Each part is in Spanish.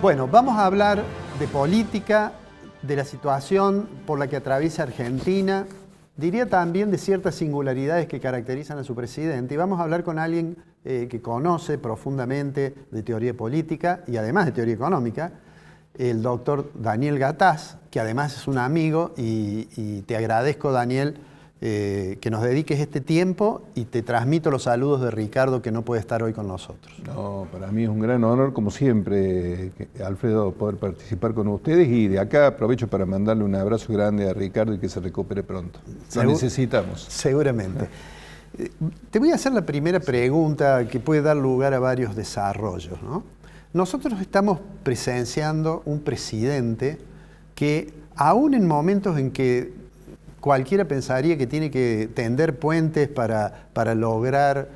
Bueno, vamos a hablar de política, de la situación por la que atraviesa Argentina, diría también de ciertas singularidades que caracterizan a su presidente. Y vamos a hablar con alguien que conoce profundamente de teoría política y además de teoría económica, el doctor Daniel Gataz, que además es un amigo, y te agradezco, Daniel, que nos dediques este tiempo, y te transmito los saludos de Ricardo, que no puede estar hoy con nosotros. No, para mí es un gran honor, como siempre, Alfredo, poder participar con ustedes, y de acá aprovecho para mandarle un abrazo grande a Ricardo y que se recupere pronto. Lo necesitamos. Seguramente. Te voy a hacer la primera pregunta que puede dar lugar a varios desarrollos, ¿no? Nosotros estamos presenciando un presidente que, aún en momentos en que cualquiera pensaría que tiene que tender puentes para lograr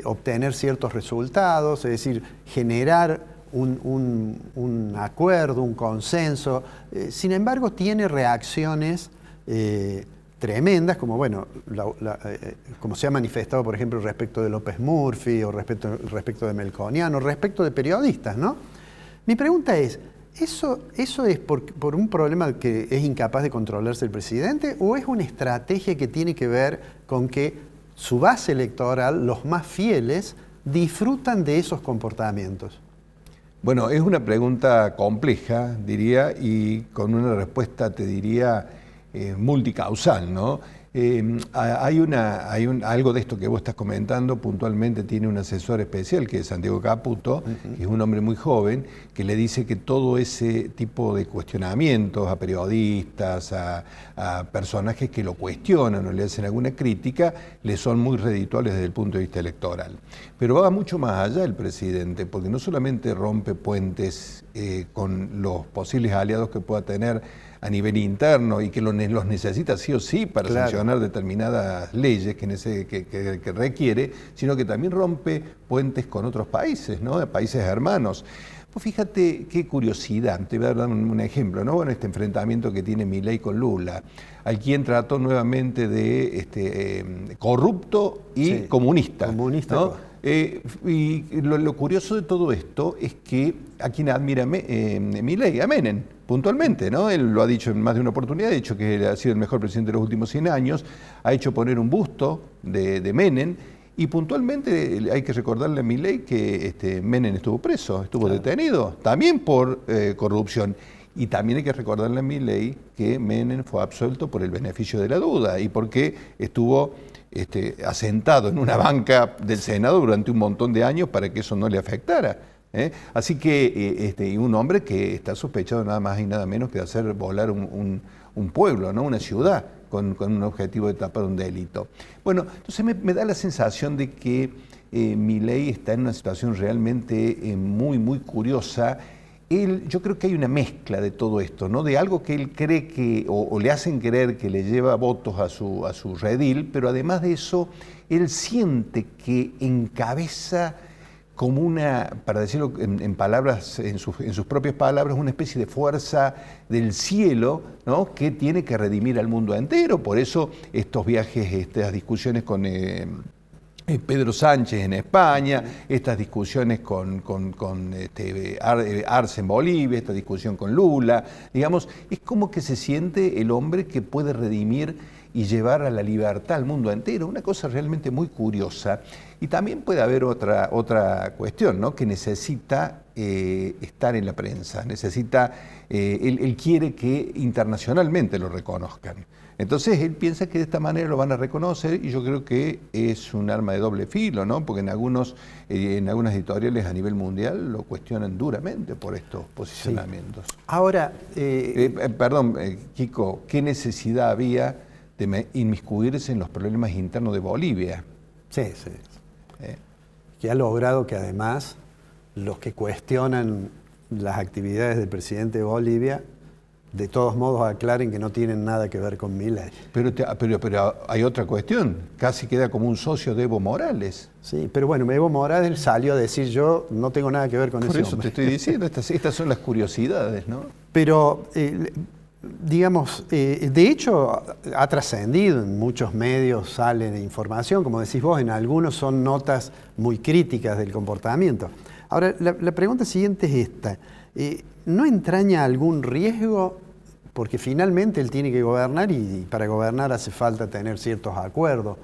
obtener ciertos resultados, es decir, generar un acuerdo, un consenso, sin embargo tiene reacciones tremendas, como, bueno, como se ha manifestado, por ejemplo, respecto de López Murphy, o respecto de Melconian, respecto de periodistas, ¿no? Mi pregunta es, ¿eso es por un problema que es incapaz de controlarse el presidente, o es una estrategia que tiene que ver con que su base electoral, los más fieles, disfrutan de esos comportamientos? Bueno, es una pregunta compleja, diría, y con una respuesta, te diría, multicausal, ¿no? Algo de esto que vos estás comentando. Puntualmente tiene un asesor especial, que es Santiago Caputo, que es un hombre muy joven, que le dice que todo ese tipo de cuestionamientos a periodistas, a personajes que lo cuestionan o le hacen alguna crítica, le son muy redituables desde el punto de vista electoral. Pero va mucho más allá el presidente, porque no solamente rompe puentes con los posibles aliados que pueda tener a nivel interno, y que los necesita sí o sí para sancionar determinadas leyes que requiere, sino que también rompe puentes con otros países, ¿no? Países hermanos. Pues fíjate qué curiosidad, te voy a dar un ejemplo, ¿no? Bueno, este enfrentamiento que tiene Milei con Lula, al quien trató nuevamente de corrupto y comunista. ¿No? Y lo curioso de todo esto es que a quien admira Milei, a Menem, puntualmente, ¿no? Él lo ha dicho en más de una oportunidad, ha dicho que ha sido el mejor presidente de los últimos 100 años, ha hecho poner un busto de Menem, y puntualmente hay que recordarle a Milei que Menem estuvo preso, estuvo detenido, también por corrupción. Y también hay que recordarle a Milei que Menem fue absuelto por el beneficio de la duda, y porque estuvo asentado en una banca del Senado durante un montón de años para que eso no le afectara. Así que un hombre que está sospechado nada más y nada menos que de hacer volar un pueblo, ¿no? Una ciudad, con un objetivo de tapar un delito. Bueno, entonces me da la sensación de que Milei está en una situación realmente muy, muy curiosa. Yo creo que hay una mezcla de todo esto, ¿no? De algo que él cree que, o le hacen creer que le lleva votos a su redil, pero además de eso, él siente que encabeza como una, para decirlo en palabras, en sus propias palabras, una especie de fuerza del cielo, ¿no? Que tiene que redimir al mundo entero. Por eso estos viajes, estas discusiones con Pedro Sánchez en España, estas discusiones con Arce en Bolivia, esta discusión con Lula, digamos, es como que se siente el hombre que puede redimir y llevar a la libertad al mundo entero, una cosa realmente muy curiosa. Y también puede haber otra cuestión, ¿no? Que necesita estar en la prensa, él quiere que internacionalmente lo reconozcan. Entonces él piensa que de esta manera lo van a reconocer, y yo creo que es un arma de doble filo, ¿no? Porque en algunas editoriales a nivel mundial lo cuestionan duramente por estos posicionamientos. Sí. Ahora, perdón, Kiko, ¿qué necesidad había de inmiscuirse en los problemas internos de Bolivia? Sí. Que ha logrado que además los que cuestionan las actividades del presidente de Bolivia de todos modos aclaren que no tienen nada que ver con Milei. Pero hay otra cuestión, casi queda como un socio de Evo Morales. Sí, pero bueno, Evo Morales salió a decir: yo no tengo nada que ver con ese hombre. Por eso te estoy diciendo, estas son las curiosidades, ¿no? Pero, digamos, de hecho ha trascendido, en muchos medios sale información, como decís vos, en algunos son notas muy críticas del comportamiento. Ahora, la pregunta siguiente es esta. ¿no entraña algún riesgo? Porque finalmente él tiene que gobernar y para gobernar hace falta tener ciertos acuerdos.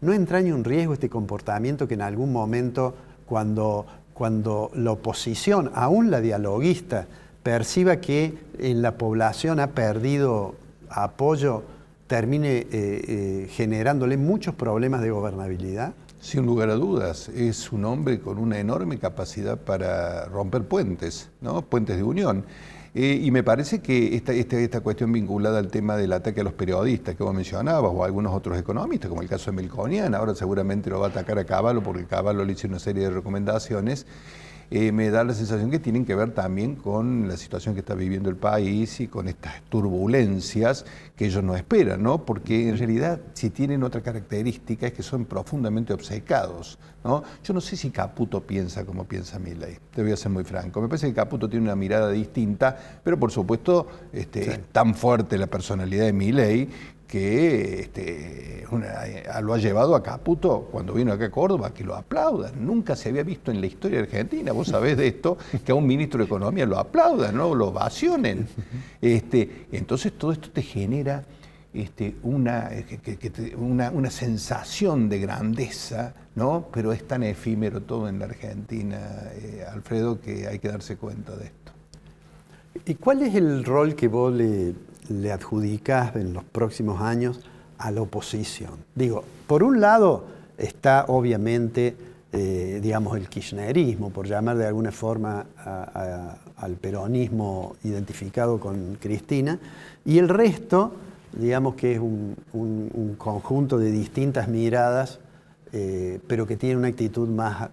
¿No entraña un riesgo este comportamiento que en algún momento, cuando la oposición, aún la dialoguista, perciba que en la población ha perdido apoyo, termine generándole muchos problemas de gobernabilidad? Sin lugar a dudas, es un hombre con una enorme capacidad para romper puentes, ¿no? Puentes de unión. Y me parece que esta cuestión vinculada al tema del ataque a los periodistas que vos mencionabas, o a algunos otros economistas, como el caso de Melconian, ahora seguramente lo va a atacar a Cavallo porque Cavallo le hizo una serie de recomendaciones, me da la sensación que tienen que ver también con la situación que está viviendo el país y con estas turbulencias que ellos no esperan, ¿no? Porque en realidad, si tienen otra característica, es que son profundamente obcecados, ¿no? Yo no sé si Caputo piensa como piensa Milei, te voy a ser muy franco. Me parece que Caputo tiene una mirada distinta, pero por supuesto es tan fuerte la personalidad de Milei que lo ha llevado a Caputo, cuando vino acá a Córdoba, que lo aplaudan. Nunca se había visto en la historia de Argentina, vos sabés de esto, que a un ministro de Economía lo aplaudan, ¿no? Lo ovacionen. Entonces todo esto te genera una sensación de grandeza, ¿no? Pero es tan efímero todo en la Argentina, Alfredo, que hay que darse cuenta de esto. ¿Y cuál es el rol que vos le adjudicás en los próximos años a la oposición? Digo, por un lado está obviamente, digamos, el kirchnerismo, por llamar de alguna forma al peronismo identificado con Cristina, y el resto, digamos que es un conjunto de distintas miradas, pero que tiene una actitud más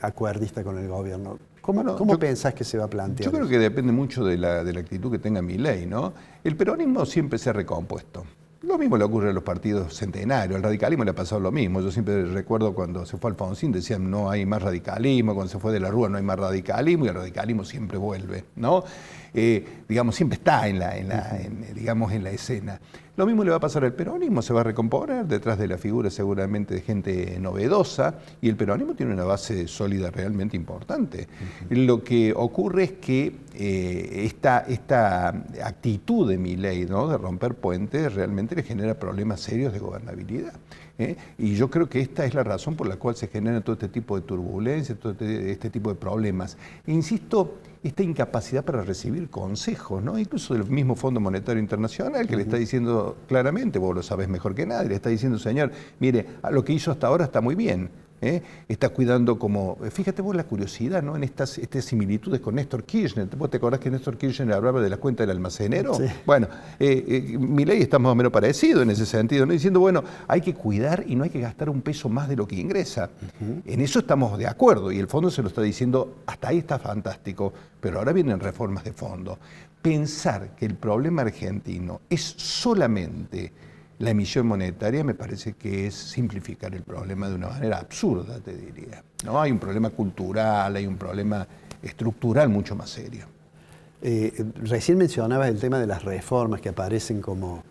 acuerdista con el gobierno. ¿Cómo pensás que se va a plantear? Yo creo que depende mucho de la actitud que tenga Milei, ¿no? El peronismo siempre se ha recompuesto. Lo mismo le ocurre a los partidos centenarios, al radicalismo le ha pasado lo mismo. Yo siempre recuerdo cuando se fue Alfonsín, decían no hay más radicalismo, cuando se fue de la Rúa no hay más radicalismo, y el radicalismo siempre vuelve, ¿no? Digamos, siempre está en la escena. Lo mismo le va a pasar al peronismo, se va a recomponer detrás de la figura seguramente de gente novedosa, y el peronismo tiene una base sólida realmente importante. Lo que ocurre es que esta actitud de Milei, ¿no?, de romper puentes, realmente le genera problemas serios de gobernabilidad. Y yo creo que esta es la razón por la cual se genera todo este tipo de turbulencias, todo este tipo de problemas. Insisto, esta incapacidad para recibir consejos, ¿no? Incluso del mismo Fondo Monetario Internacional, que le está diciendo claramente, vos lo sabés mejor que nadie, le está diciendo, señor, mire, lo que hizo hasta ahora está muy bien. Está cuidando como, fíjate vos la curiosidad, ¿no?, en estas similitudes con Néstor Kirchner. ¿Vos te acordás que Néstor Kirchner hablaba de la cuenta del almacenero? Sí. Bueno, Milei está más o menos parecido en ese sentido, ¿no? Diciendo, bueno, hay que cuidar y no hay que gastar un peso más de lo que ingresa. En eso estamos de acuerdo y el fondo se lo está diciendo, hasta ahí está fantástico, pero ahora vienen reformas de fondo. Pensar que el problema argentino es solamente la emisión monetaria me parece que es simplificar el problema de una manera absurda, te diría, ¿no? Hay un problema cultural, hay un problema estructural mucho más serio. Recién mencionabas el tema de las reformas que aparecen como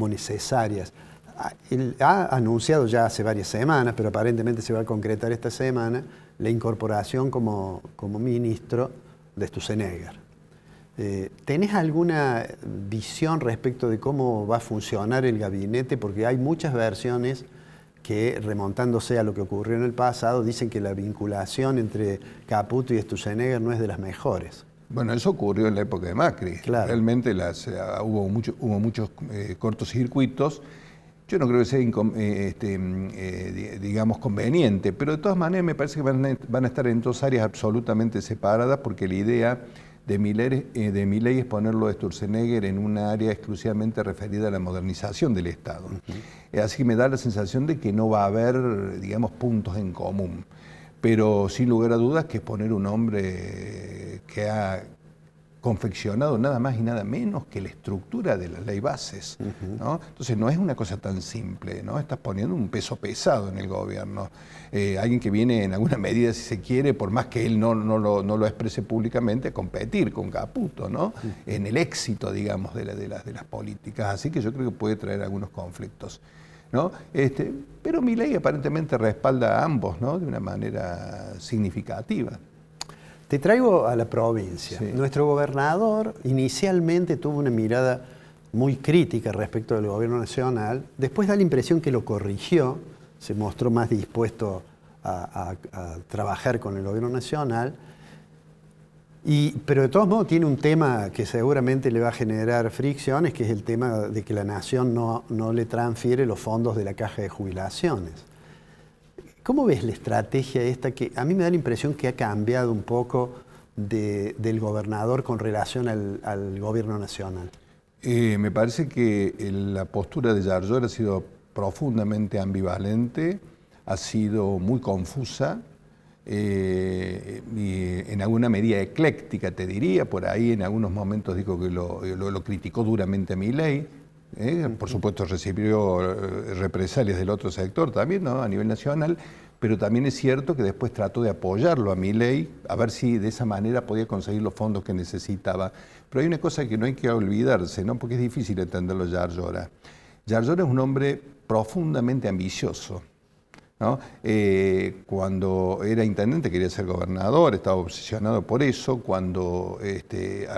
necesarias. Él ha anunciado ya hace varias semanas, pero aparentemente se va a concretar esta semana, la incorporación como ministro de Sturzenegger. ¿Tenés alguna visión respecto de cómo va a funcionar el gabinete? Porque hay muchas versiones que, remontándose a lo que ocurrió en el pasado, dicen que la vinculación entre Caputo y Sturzenegger no es de las mejores. Bueno, eso ocurrió en la época de Macri. Claro. Realmente hubo muchos cortocircuitos. Yo no creo que sea, digamos, conveniente, pero de todas maneras me parece que van a estar en dos áreas absolutamente separadas, porque la idea de Milei es ponerlo de Sturzenegger en un área exclusivamente referida a la modernización del Estado. Así que me da la sensación de que no va a haber, digamos, puntos en común. Pero sin lugar a dudas que es poner un hombre que ha confeccionado nada más y nada menos que la estructura de las ley bases, ¿no? Entonces no es una cosa tan simple, ¿no? Estás poniendo un peso pesado en el gobierno. Alguien que viene en alguna medida, si se quiere, por más que él no lo exprese públicamente, a competir con Caputo, ¿no? En el éxito, digamos, de las políticas. Así que yo creo que puede traer algunos conflictos, ¿no? Pero Milei aparentemente respalda a ambos, ¿no?, de una manera significativa. Te traigo a la provincia. Sí. Nuestro gobernador inicialmente tuvo una mirada muy crítica respecto del gobierno nacional, después da la impresión que lo corrigió, se mostró más dispuesto a trabajar con el gobierno nacional, pero de todos modos tiene un tema que seguramente le va a generar fricciones, que es el tema de que la nación no le transfiere los fondos de la caja de jubilaciones. ¿Cómo ves la estrategia esta que a mí me da la impresión que ha cambiado un poco del gobernador con relación al gobierno nacional? Me parece que la postura de Yarlora ha sido profundamente ambivalente, ha sido muy confusa y en alguna medida ecléctica, te diría. Por ahí en algunos momentos dijo que lo criticó duramente a Milei. Por supuesto recibió represalias del otro sector también, ¿no? A nivel nacional, pero también es cierto que después trató de apoyarlo a Milei, a ver si de esa manera podía conseguir los fondos que necesitaba. Pero hay una cosa que no hay que olvidarse, ¿no? Porque es difícil entenderlo Yarlora. Yarlora es un hombre profundamente ambicioso, ¿no? Cuando era intendente quería ser gobernador, estaba obsesionado por eso. Cuando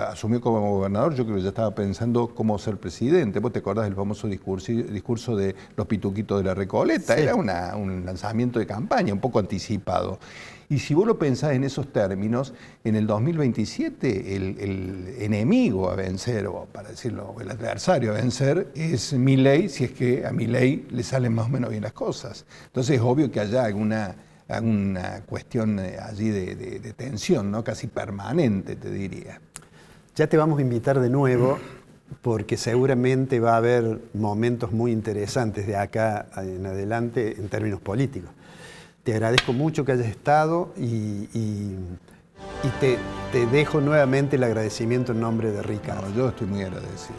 asumió como gobernador, yo creo que ya estaba pensando cómo ser presidente. ¿Vos te acordás del famoso discurso de los pituquitos de la Recoleta? Sí. Era un lanzamiento de campaña un poco anticipado. Y si vos lo pensás en esos términos, en el 2027 el enemigo a vencer, o para decirlo, el adversario a vencer, es Milei, si es que a Milei le salen más o menos bien las cosas. Entonces es obvio que haya alguna cuestión allí de tensión, ¿no? Casi permanente, te diría. Ya te vamos a invitar de nuevo, porque seguramente va a haber momentos muy interesantes de acá en adelante en términos políticos. Te agradezco mucho que hayas estado y te dejo nuevamente el agradecimiento en nombre de Ricardo. No, yo estoy muy agradecido.